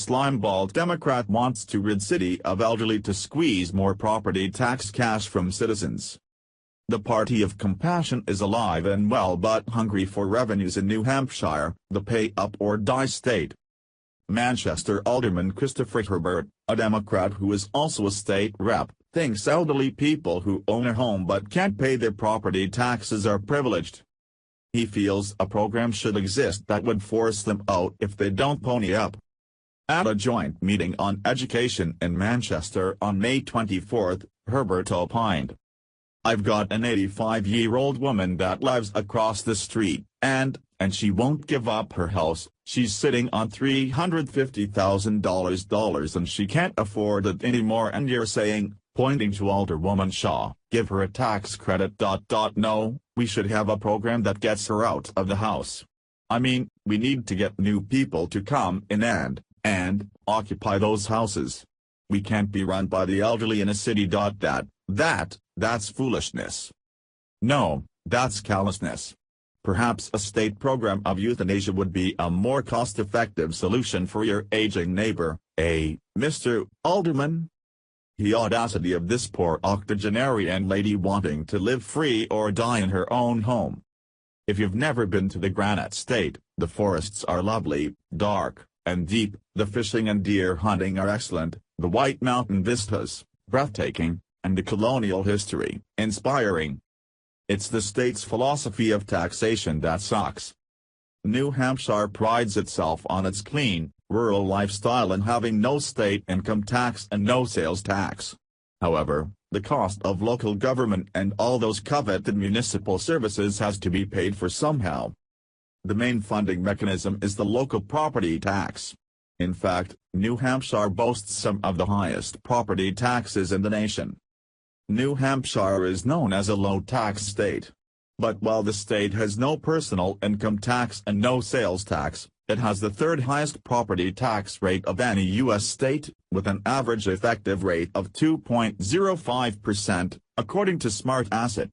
Slimeball Democrat wants to rid city of elderly to squeeze more property tax cash from citizens. The party of compassion is alive and well but hungry for revenues in New Hampshire, the pay-up-or-die state. Manchester Alderman Christopher Herbert, a Democrat who is also a state rep, thinks elderly people who own a home but can't pay their property taxes are privileged. He feels a program should exist that would force them out if they don't pony up. At a joint meeting on education in Manchester on May 24, Herbert opined, "I've got an 85-year-old woman that lives across the street, and she won't give up her house. She's sitting on $350,000 and she can't afford it anymore, and you're saying," pointing to Alderwoman Shaw, "give her a tax credit. No, we should have a program that gets her out of the house. I mean, we need to get new people to come in and occupy those houses. We can't be run by the elderly in a city. That's foolishness. No, that's callousness. Perhaps a state program of euthanasia would be a more cost-effective solution for your aging neighbor, Mr. Alderman." The audacity of this poor octogenarian lady wanting to live free or die in her own home. If you've never been to the Granite State, the forests are lovely, dark, and deep, the fishing and deer hunting are excellent, the White Mountain vistas, breathtaking, and the colonial history, inspiring. It's the state's philosophy of taxation that sucks. New Hampshire prides itself on its clean, rural lifestyle and having no state income tax and no sales tax. However, the cost of local government and all those coveted municipal services has to be paid for somehow. The main funding mechanism is the local property tax. In fact, New Hampshire boasts some of the highest property taxes in the nation. New Hampshire is known as a low-tax state. But while the state has no personal income tax and no sales tax, it has the third highest property tax rate of any U.S. state, with an average effective rate of 2.05%, according to Smart Asset.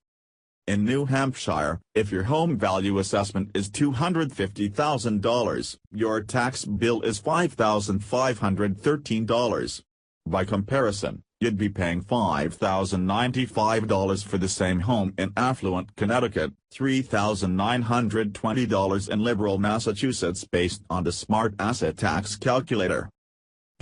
In New Hampshire, if your home value assessment is $250,000, your tax bill is $5,513. By comparison, you'd be paying $5,095 for the same home in affluent Connecticut, $3,920 in liberal Massachusetts based on the Smart Asset tax calculator.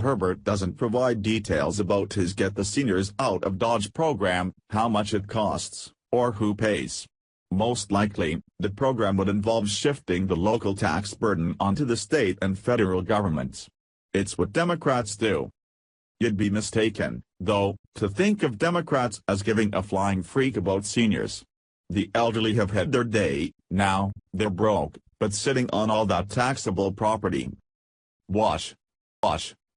Herbert doesn't provide details about his Get the Seniors Out of Dodge program, how much it costs, or who pays. Most likely, the program would involve shifting the local tax burden onto the state and federal governments. It's what Democrats do. You'd be mistaken, though, to think of Democrats as giving a flying freak about seniors. The elderly have had their day, now, they're broke, but sitting on all that taxable property. Wash.